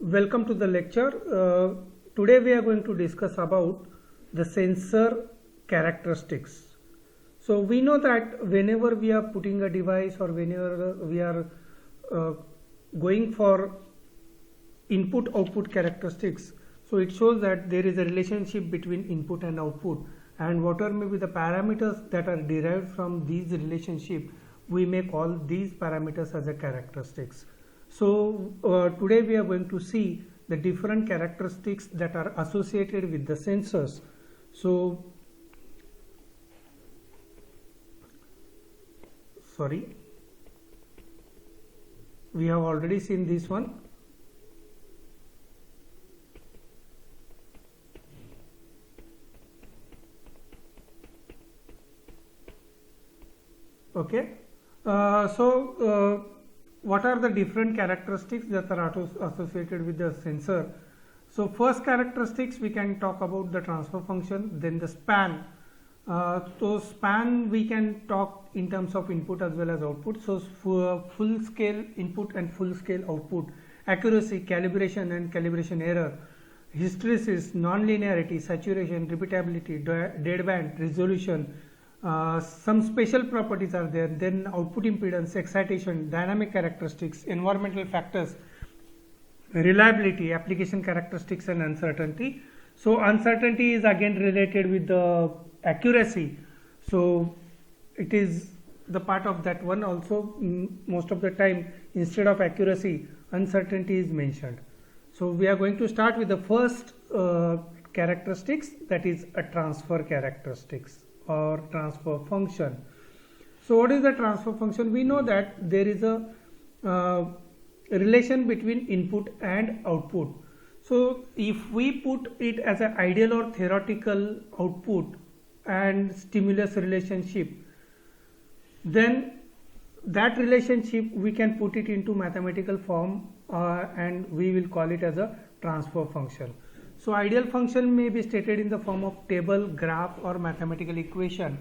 Welcome to the lecture. Today we are going to discuss about the sensor characteristics. So we know that whenever we are putting a device or whenever we are going for input output characteristics, so it shows that there is a relationship between input and output, and whatever may be the parameters that are derived from these relationship, we may call these parameters as a characteristics. So today we are going to see the different characteristics that are associated with the sensors. So we have already seen this one. Okay, what are the different characteristics that are associated with the sensor? So first characteristics, we can talk about the transfer function, then the span. So span we can talk in terms of input as well as output. So full scale input and full scale output, accuracy, calibration and calibration error, hysteresis, non-linearity, saturation, repeatability, deadband, resolution. Some special properties are there, then output impedance, excitation, dynamic characteristics, environmental factors, reliability, application characteristics and uncertainty. So uncertainty is again related with the accuracy, so it is the part of that one also. Most of the time instead of accuracy, uncertainty is mentioned. So we are going to start with the first characteristics, that is a transfer characteristics or transfer function. So what is the transfer function? We know that there is a relation between input and output. So if we put it as an ideal or theoretical output and stimulus relationship, then that relationship we can put it into mathematical form and we will call it as a transfer function. So ideal function may be stated in the form of table, graph or mathematical equation,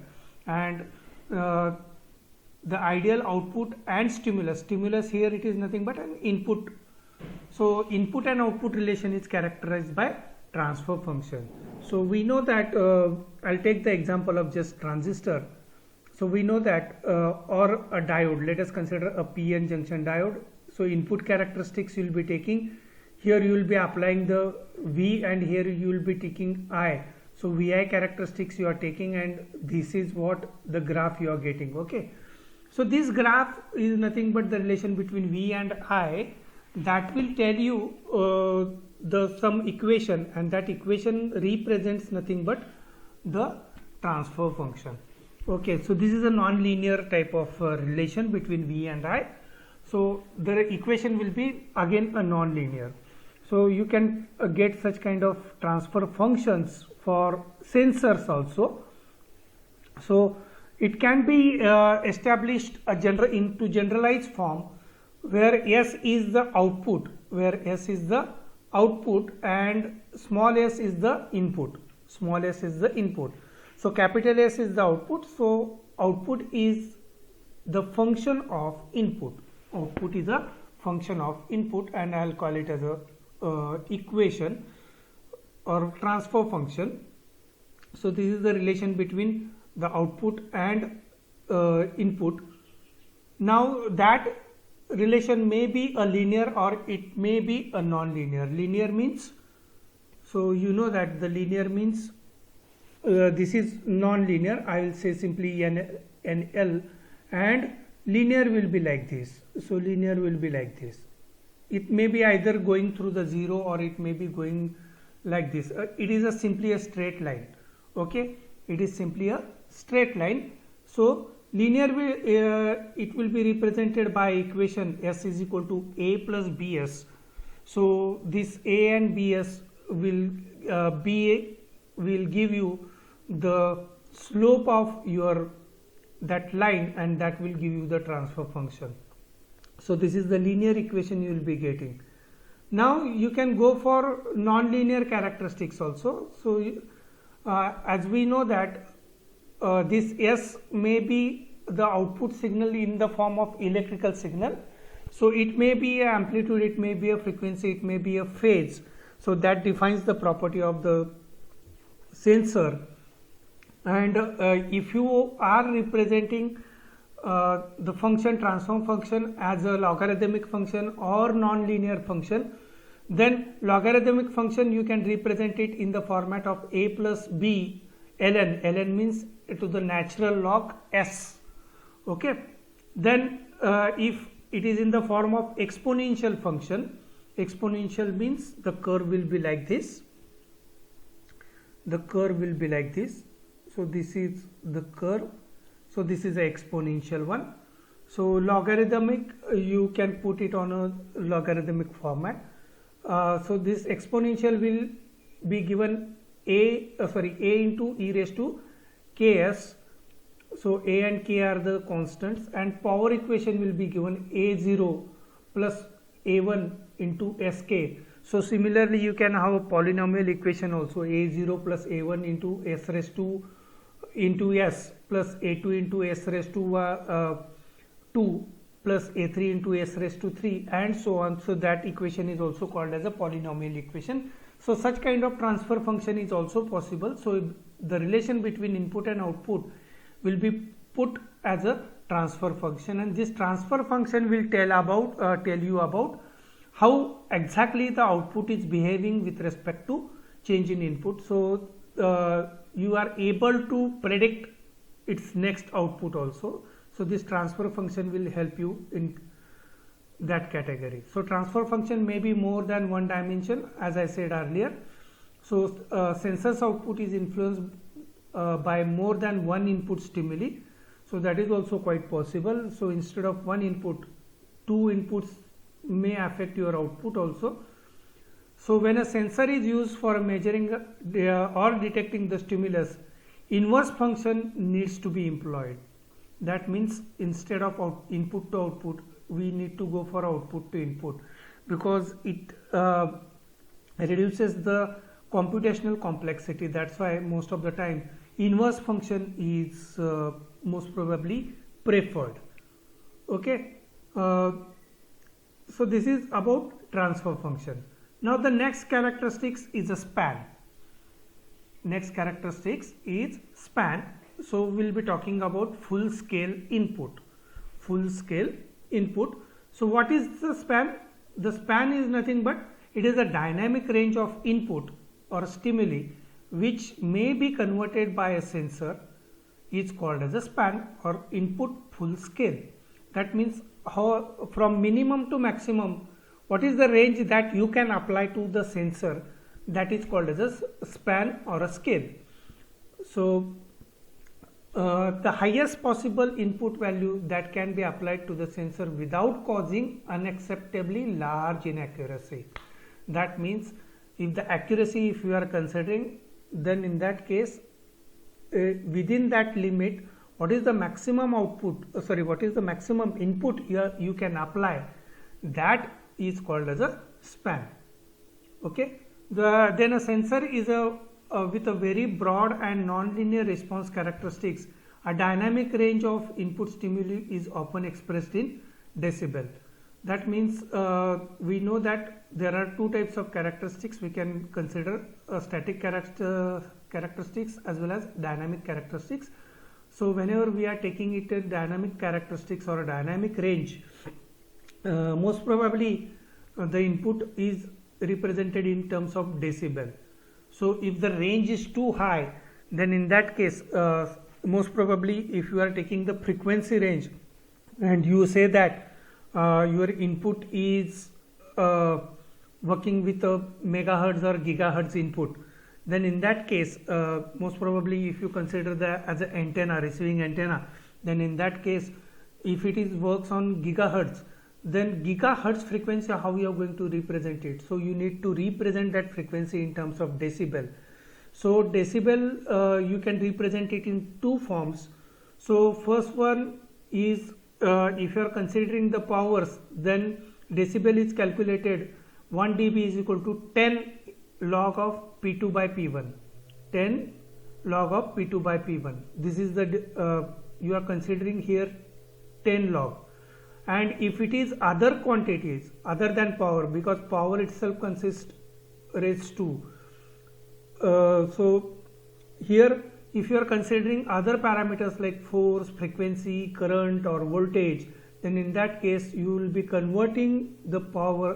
and the ideal output and stimulus here it is nothing but an input. So input and output relation is characterized by transfer function. So we know that I'll take the example of just transistor. So we know that or a diode, let us consider a PN junction diode. So input characteristics you will be taking, here you will be applying the V and here you will be taking I. So VI characteristics you are taking and this is what the graph you are getting. Okay, so this graph is nothing but the relation between V and I, that will tell you some equation, and that equation represents nothing but the transfer function. Okay, so this is a non-linear type of relation between V and I. So the equation will be again a non-linear. So you can get such kind of transfer functions for sensors also. So it can be established into generalized form, where S is the output, and small s is the input. So capital S is the output. So output is the function of input. And I'll call it as a equation or transfer function. So this is the relation between the output and input. Now that relation may be a linear or it may be a non-linear. Linear means, so you know that the linear means this is non-linear, I will say simply an L, and linear will be like this. So linear will be like this. It may be either going through the zero or it may be going like this. It is simply a straight line. Okay, it is simply a straight line. So linear it will be represented by equation S is equal to A plus BS. So this A and BS will give you the slope of your that line, and that will give you the transfer function. So this is the linear equation you will be getting. Now you can go for non-linear characteristics also. So as we know that this S may be the output signal in the form of electrical signal. So it may be a amplitude, it may be a frequency, it may be a phase. So that defines the property of the sensor. And if you are representing the function, transform function, as a logarithmic function or non-linear function, then logarithmic function you can represent it in the format of a plus b ln. Ln means to the natural log s. Okay. Then if it is in the form of exponential function, exponential means the curve will be like this. The curve will be like this. So this is the curve. So this is an exponential one. So logarithmic, you can put it on a logarithmic format. So this exponential will be given a into e raised to ks. So a and k are the constants, and power equation will be given a0 plus a1 into sk. So similarly you can have a polynomial equation also, a0 plus a1 into s raised to into s plus a2 into s raised to 2 plus a3 into s raised to 3 and so on. So that equation is also called as a polynomial equation. So such kind of transfer function is also possible. So the relation between input and output will be put as a transfer function, and this transfer function will tell you about how exactly the output is behaving with respect to change in input. So you are able to predict its next output also. So this transfer function will help you in that category. So transfer function may be more than one dimension, as I said earlier. So sensor's output is influenced by more than one input stimuli. So that is also quite possible. So instead of one input, two inputs may affect your output also. So when a sensor is used for measuring or detecting the stimulus, inverse function needs to be employed. That means instead of input to output, we need to go for output to input, because it reduces the computational complexity. That's why most of the time inverse function is most probably preferred. Okay. So this is about transfer function. Now the next characteristics is a span. Next characteristics is span. So we'll be talking about full scale input. Full scale input. So what is the span? The span is nothing but it is a dynamic range of input or stimuli which may be converted by a sensor, is called as a span or input full scale. That means how from minimum to maximum, what is the range that you can apply to the sensor, that is called as a span or a scale. So the highest possible input value that can be applied to the sensor without causing unacceptably large inaccuracy. That means if the accuracy, if you are considering, then in that case within that limit, what is the maximum output, what is the maximum input you can apply, that is called as a span. Okay. Then a sensor is with a very broad and non-linear response characteristics. A dynamic range of input stimuli is often expressed in decibel. That means we know that there are two types of characteristics. We can consider static characteristics as well as dynamic characteristics. So whenever we are taking it a dynamic characteristics or a dynamic range, most probably the input is represented in terms of decibel. So if the range is too high, then in that case most probably if you are taking the frequency range and you say that your input is working with a megahertz or gigahertz input, then in that case most probably if you consider that as an antenna, receiving antenna, then in that case if it is works on gigahertz, then gigahertz frequency, how you are going to represent it? So you need to represent that frequency in terms of decibel. So decibel you can represent it in two forms. So first one is if you are considering the powers, then decibel is calculated 1 dB is equal to 10 log of P2 by P1. 10 log of P2 by P1. This is the you are considering here 10 log. and if it is other quantities other than power, because power itself consists raised to so here if you are considering other parameters like force, frequency, current or voltage, then in that case you will be converting the power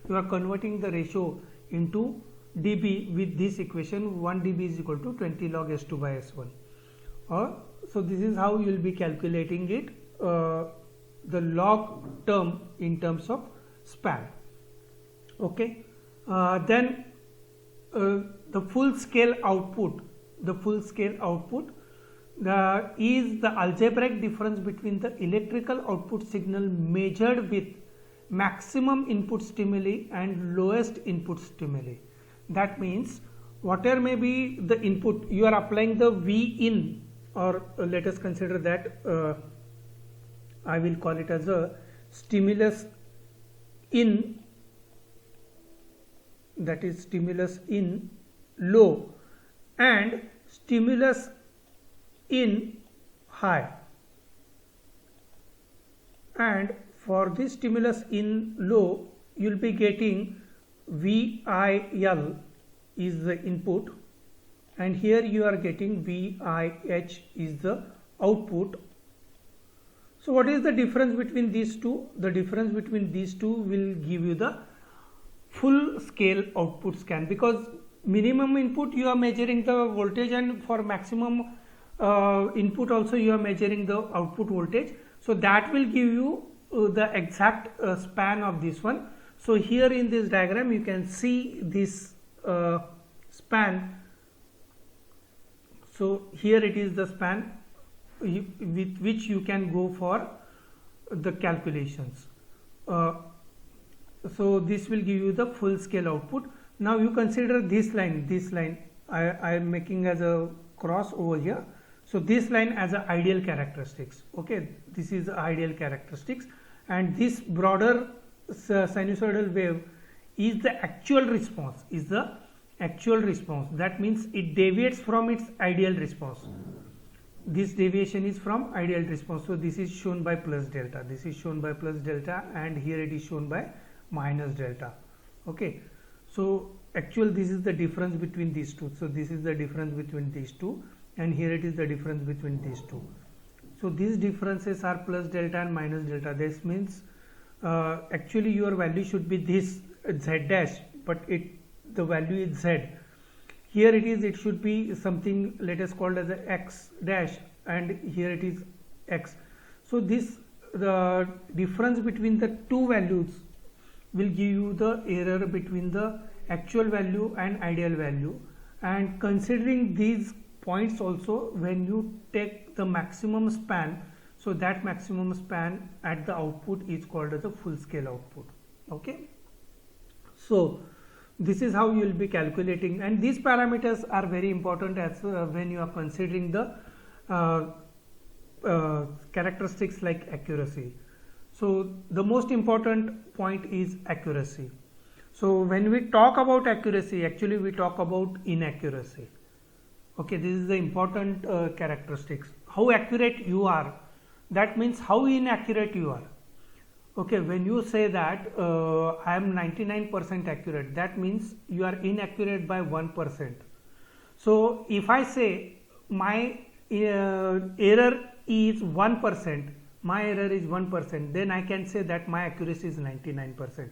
you are converting the ratio into dB with this equation. 1 dB is equal to 20 log S2 by S1. So this is how you will be calculating it, the log term in terms of span. Okay, then the full scale output is the algebraic difference between the electrical output signal measured with maximum input stimuli and lowest input stimuli. That means whatever may be the input, you are applying the V in, or let us consider that I will call it as a stimulus in, that is stimulus in low and stimulus in high, and for this stimulus in low you will be getting VIL is the input, and here you are getting VIH is the output. So what is the difference between these two? The difference between these two will give you the full scale output scan, because minimum input you are measuring the voltage, and for maximum input also you are measuring the output voltage. So that will give you the exact span of this one. So here in this diagram you can see this span. So here it is the span with which you can go for the calculations. So this will give you the full scale output. Now you consider this line I am making as a cross over here. So this line as a ideal characteristics. Okay, this is ideal characteristics, and this broader sinusoidal wave is the actual response, that means it deviates from its ideal response. This deviation is from ideal response. So this is shown by plus delta, this is shown by plus delta, and here it is shown by minus delta. Okay, so actual this is the difference between these two. So this is the difference between these two, and here it is the difference between these two. So these differences are plus delta and minus delta. This means actually your value should be this z dash, but the value is z. Here it should be something, let us call as a x dash, and here it is x. So this the difference between the two values will give you the error between the actual value and ideal value. And considering these points also, when you take the maximum span, so that maximum span at the output is called as a full scale output. Okay, so this is how you will be calculating, and these parameters are very important as when you are considering the characteristics like accuracy. So the most important point is accuracy. So when we talk about accuracy, actually we talk about inaccuracy. Okay, this is the important characteristics. How accurate you are, that means how inaccurate you are. Okay, when you say that I am 99% accurate, that means you are inaccurate by 1%. So if I say my error is 1%, my error is 1%, then I can say that my accuracy is 99%.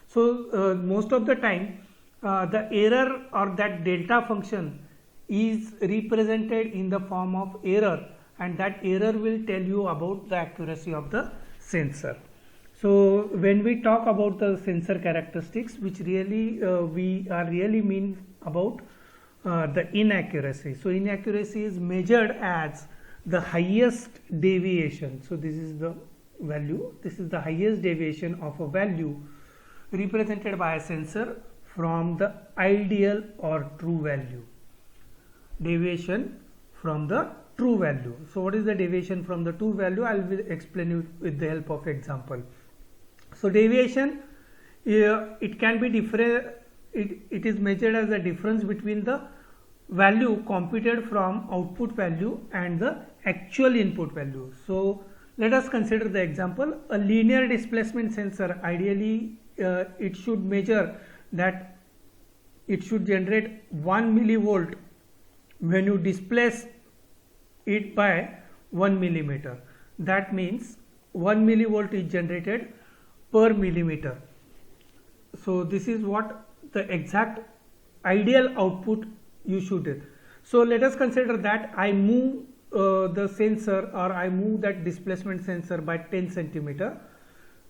So most of the time the error or that delta function is represented in the form of error, and that error will tell you about the accuracy of the sensor. So when we talk about the sensor characteristics, which really we are really mean about the inaccuracy. So inaccuracy is measured as the highest deviation. So this is the value, this is the highest deviation of a value represented by a sensor from the ideal or true value. Deviation from the true value. So what is the deviation from the true value? I will explain you with the help of example. So deviation, it can be different. It is measured as the difference between the value computed from output value and the actual input value. So Let us consider the example. A linear displacement sensor, ideally it should measure that it should generate 1 millivolt when you displace it by 1 millimeter. That means 1 millivolt is generated per millimeter. So this is what the exact ideal output you should get. So let us consider that I move the sensor, or I move that displacement sensor by 10 centimeter,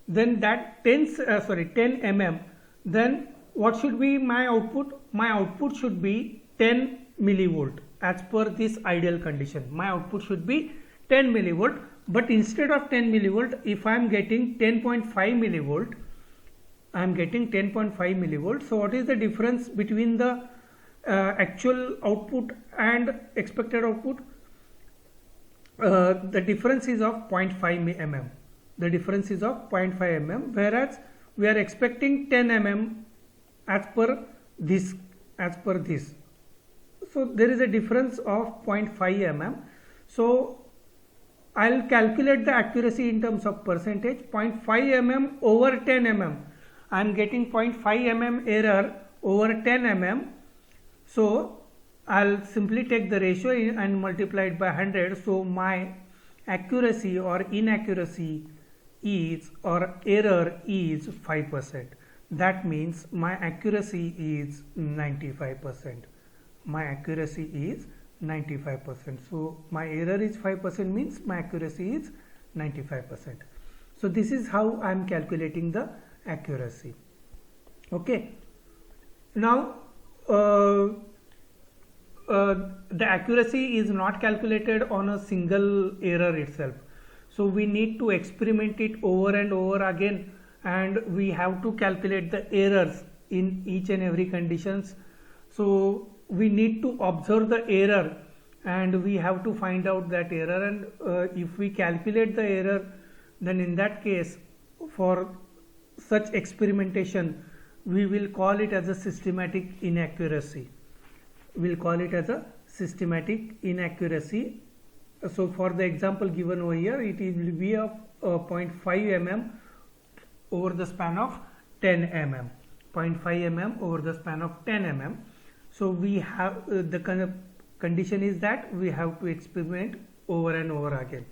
then that 10 mm, then what should be my output? My output should be 10 millivolt. As per this ideal condition, my output should be 10 millivolt, but instead of 10 millivolt, if I am getting 10.5 millivolt, I am getting 10.5 millivolt. So what is the difference between the actual output and expected output? The difference is of 0.5 mm. The difference is of 0.5 mm, whereas we are expecting 10 mm as per this. So there is a difference of 0.5 mm. So I'll calculate the accuracy in terms of percentage. 0.5 mm over 10 mm. I am getting 0.5 mm error over 10 mm. So I'll simply take the ratio and multiply it by 100. So my accuracy or inaccuracy is, or error is 5%. That means my accuracy is 95%. My accuracy is 95%. So my error is 5% means my accuracy is 95%. So this is how I am calculating the accuracy. Okay. Now the accuracy is not calculated on a single error itself. So we need to experiment it over and over again, and we have to calculate the errors in each and every conditions. So we need to observe the error and we have to find out that error, and if we calculate the error, then in that case, for such experimentation, we will call it as a systematic inaccuracy. We'll call it as a systematic inaccuracy. So for the example given over here, it will be of 0.5 mm over the span of 10 mm. 0.5 mm over the span of 10 mm. So we have the kind of condition is that we have to experiment over and over again.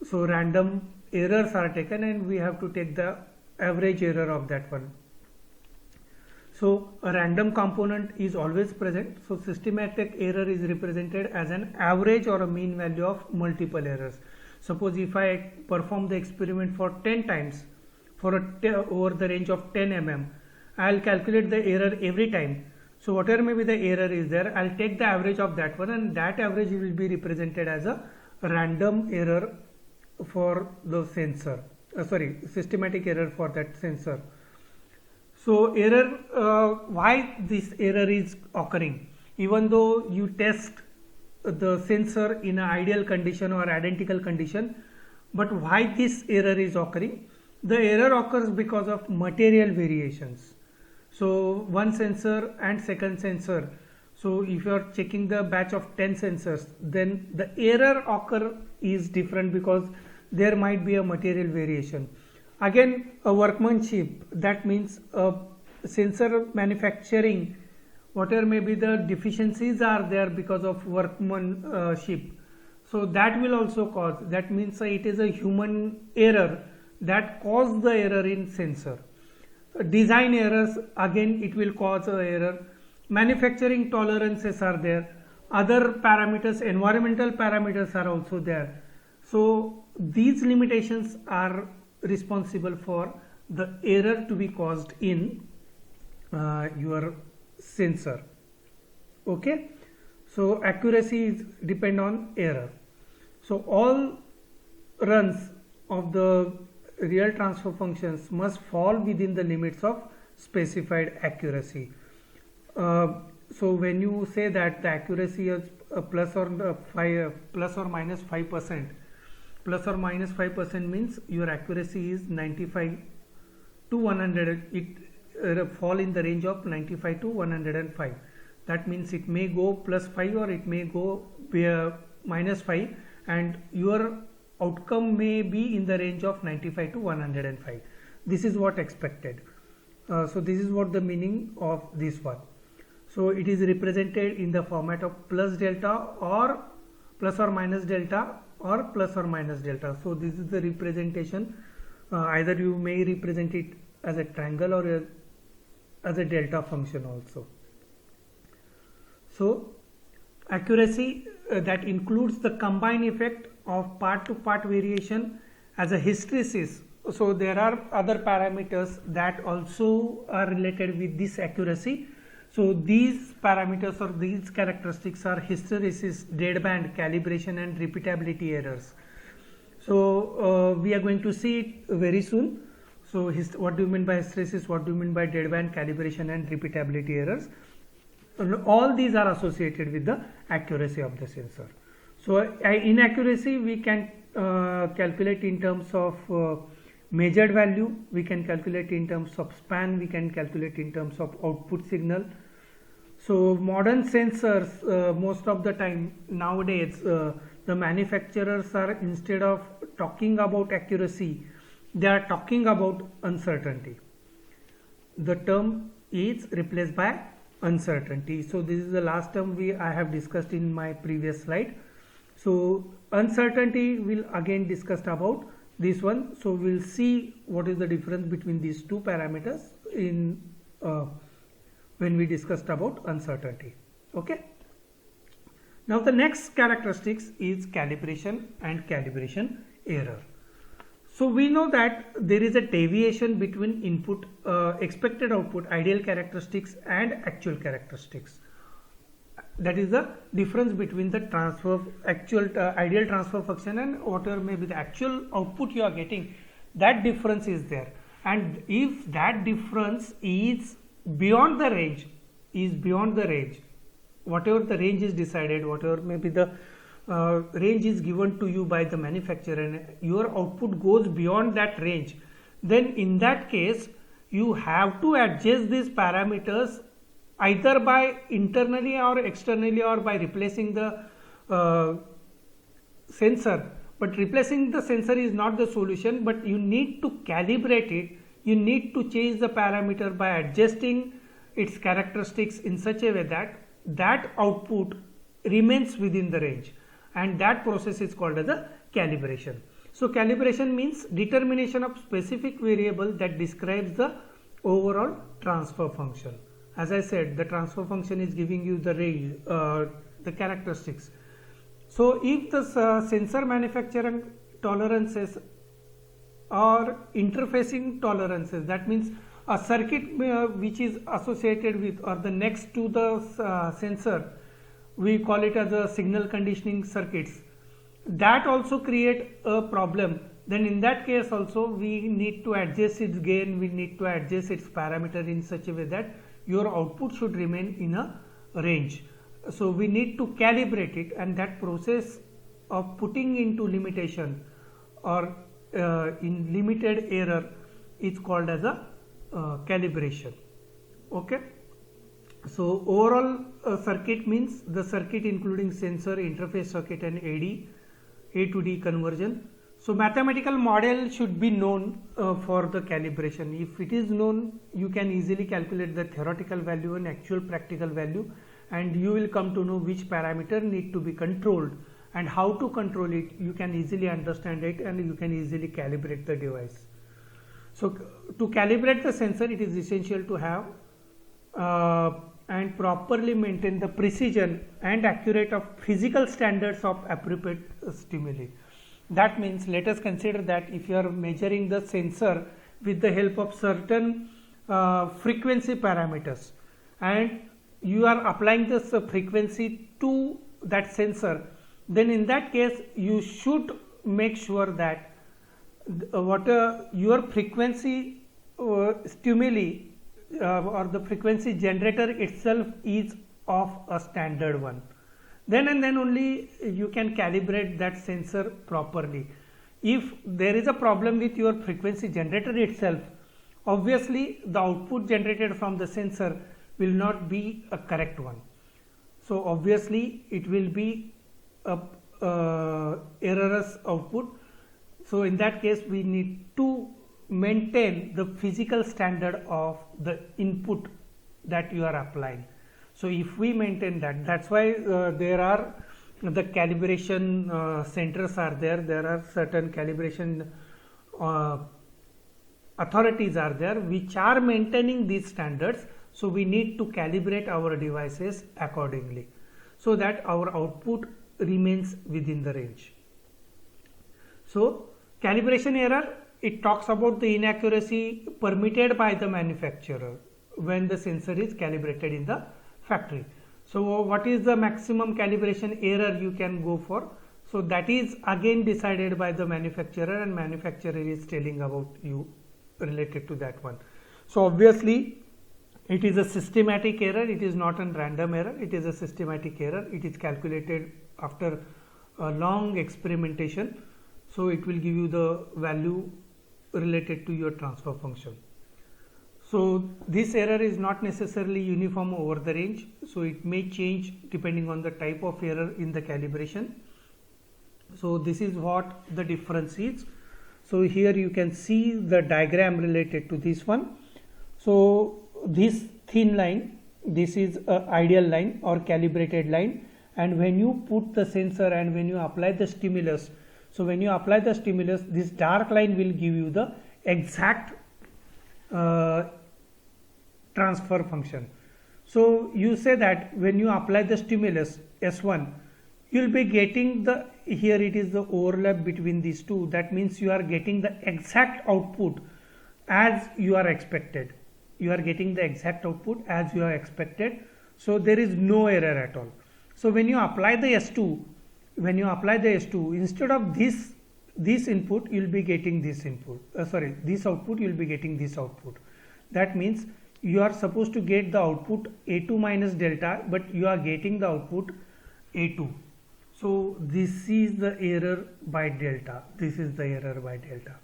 So random errors are taken and we have to take the average error of that one. So a random component is always present. So systematic error is represented as an average or a mean value of multiple errors. Suppose if I perform the experiment for 10 times for over the range of 10 mm, I will calculate the error every time. So whatever may be the error is there, I will take the average of that one, and that average will be represented as a random error for the sensor. Systematic error for that sensor. So error, why this error is occurring? Even though you test the sensor in an ideal condition or identical condition, but why this error is occurring? The error occurs because of material variations. So one sensor and second sensor. So if you are checking the batch of 10 sensors, then the error occur is different because there might be a material variation. Again, a workmanship, that means sensor manufacturing, whatever may be the deficiencies are there because of workmanship. So that will also cause, that means it is a human error that caused the error in sensor. Design errors, again it will cause an error. Manufacturing tolerances are there. Other parameters, environmental parameters are also there. So these limitations are responsible for the error to be caused in your sensor. Okay, so accuracy is depend on error. So all runs of the real transfer functions must fall within the limits of specified accuracy. So when you say that the accuracy is plus or minus 5%, plus or minus 5% means your accuracy is 95 to 100. It fall in the range of 95 to 105. That means it may go plus 5 or it may go minus 5, and your outcome may be in the range of 95 to 105. This is what expected. So this is what the meaning of this one. So it is represented in the format of plus delta or plus or minus delta or plus or minus delta. So this is the representation. Either you may represent it as a triangle or as a delta function also. So accuracy that includes the combined effect of part to part variation as a hysteresis. So there are other parameters that also are related with this accuracy. So these parameters or these characteristics are hysteresis, deadband, calibration and repeatability errors. So we are going to see it very soon. So what do you mean by hysteresis, what do you mean by deadband, calibration and repeatability errors? All these are associated with the accuracy of the sensor. So inaccuracy we can calculate in terms of measured value, we can calculate in terms of span, we can calculate in terms of output signal. So modern sensors most of the time nowadays the manufacturers are, instead of talking about accuracy, they are talking about uncertainty. The term is replaced by uncertainty. So this is the last term I have discussed in my previous slide. So uncertainty will again discussed about this one. So we'll see what is the difference between these two parameters in when we discussed about uncertainty. Okay. Now the next characteristics is calibration and calibration error. So we know that there is a deviation between input expected output ideal characteristics and actual characteristics. That is the difference between the ideal transfer function and whatever may be the actual output you are getting. That difference is there, and if that difference is beyond the range, whatever the range is decided, whatever may be the range is given to you by the manufacturer, and your output goes beyond that range, then in that case you have to adjust these parameters either by internally or externally or by replacing the sensor. But replacing the sensor is not the solution, but you need to calibrate it. You need to change the parameter by adjusting its characteristics in such a way that that output remains within the range, and that process is called as a calibration. So calibration means determination of specific variable that describes the overall transfer function. As I said, the transfer function is giving you the range, the characteristics. So if the sensor manufacturer tolerances or interfacing tolerances, that means a circuit which is associated with or the next to the sensor, we call it as a signal conditioning circuits, that also create a problem. Then in that case also we need to adjust its gain, we need to adjust its parameter in such a way that your output should remain in a range. So we need to calibrate it, and that process of putting into limitation or in limited error is called as a calibration. Okay. So overall circuit means the circuit including sensor, interface circuit and A to D conversion. So mathematical model should be known for the calibration. If it is known, you can easily calculate the theoretical value and actual practical value, and you will come to know which parameter need to be controlled and how to control it. You can easily understand it and you can easily calibrate the device. So to calibrate the sensor, it is essential to have and properly maintain the precision and accurate of physical standards of appropriate stimuli. That means, let us consider that if you are measuring the sensor with the help of certain frequency parameters, and you are applying this frequency to that sensor, then in that case you should make sure that your frequency stimuli or the frequency generator itself is of a standard one. Then and then only you can calibrate that sensor properly. If there is a problem with your frequency generator itself, obviously the output generated from the sensor will not be a correct one. So obviously it will be a erroneous output. So in that case, we need to maintain the physical standard of the input that you are applying. So if we maintain that, that's why there are the calibration centers are there. There are certain calibration authorities are there which are maintaining these standards. So we need to calibrate our devices accordingly so that our output remains within the range. So calibration error, it talks about the inaccuracy permitted by the manufacturer when the sensor is calibrated in the factory. So what is the maximum calibration error you can go for? So that is again decided by the manufacturer, and manufacturer is telling about you related to that one. So obviously it is a systematic error, it is not a random error, it is a systematic error. It is calculated after a long experimentation. So it will give you the value related to your transfer function. So this error is not necessarily uniform over the range. So it may change depending on the type of error in the calibration. So this is what the difference is. So here you can see the diagram related to this one. So this thin line, this is an ideal line or calibrated line, and when you put the sensor and when you apply the stimulus, so when you apply the stimulus, this dark line will give you the exact transfer function. So you say that when you apply the stimulus S1, you will be getting the, here it is the overlap between these two. That means you are getting the exact output as you are expected. You are getting the exact output as you are expected. So there is no error at all. So when you apply the S2, instead of this input, you will be getting this input. This output, you will be getting this output. That means you are supposed to get the output A2 minus delta, but you are getting the output A2. So this is the error by delta. This is the error by delta.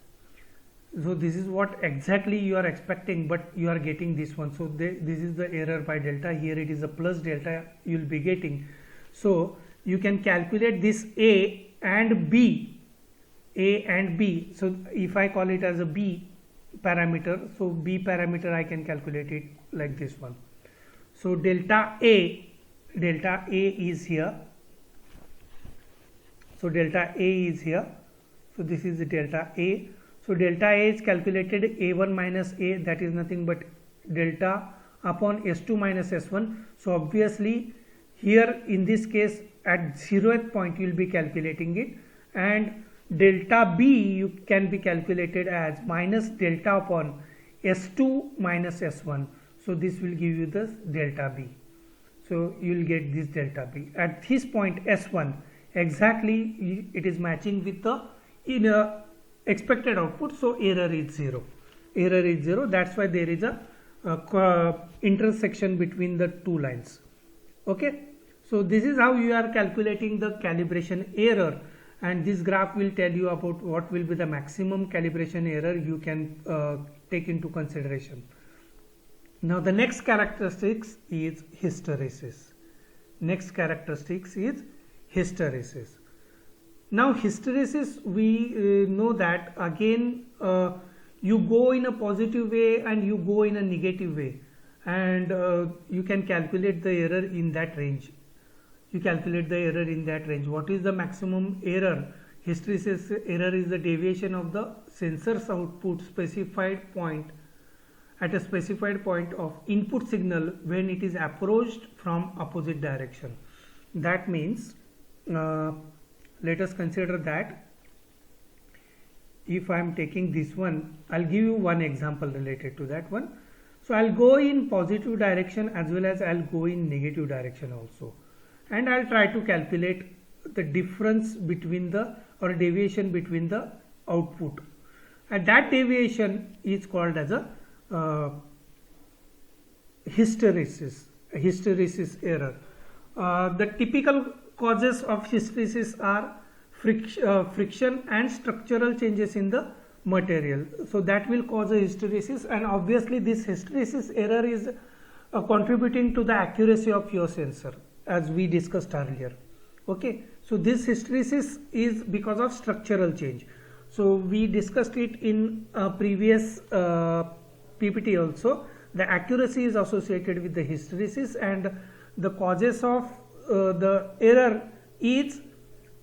So this is what exactly you are expecting, but you are getting this one. So this is the error by delta. Here it is a plus delta you will be getting. So you can calculate this A and B. So if I call it as a B parameter, so B parameter I can calculate it like this one. So delta A is here. So delta A is here. So this is the delta A. So delta A is calculated A1 minus A, that is nothing but delta upon S2 minus S1. So obviously here in this case at 0th point you will be calculating it, and delta B you can be calculated as minus delta upon S2 minus S1. So this will give you this delta B. So you will get this delta B. At this point S1, exactly it is matching with the inner expected output, so error is 0. Error is 0. That's why there is a intersection between the two lines. Okay. So this is how you are calculating the calibration error, and this graph will tell you about what will be the maximum calibration error you can take into consideration. Now the next characteristics is hysteresis. Next characteristics is hysteresis. Now hysteresis, we know that again you go in a positive way and you go in a negative way, and you can calculate the error in that range. What is the maximum error? Hysteresis error is the deviation of the sensor's output specified point at a specified point of input signal when it is approached from opposite direction. That means let us consider that if I am taking this one, I will give you one example related to that one. So I will go in positive direction as well as I will go in negative direction also, and I will try to calculate the difference between the or deviation between the output, and that deviation is called as a hysteresis error. The typical causes of hysteresis are friction and structural changes in the material. So that will cause a hysteresis, and obviously this hysteresis error is contributing to the accuracy of your sensor, as we discussed earlier. Okay, so this hysteresis is because of structural change. So we discussed it in a previous PPT also. The accuracy is associated with the hysteresis, and the causes of the error is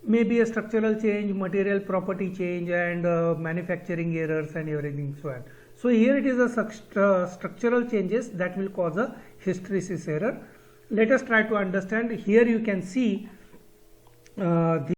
maybe a structural change, material property change, and manufacturing errors and everything so on. So here it is a structural changes that will cause a hysteresis error. Let us try to understand. Here you can see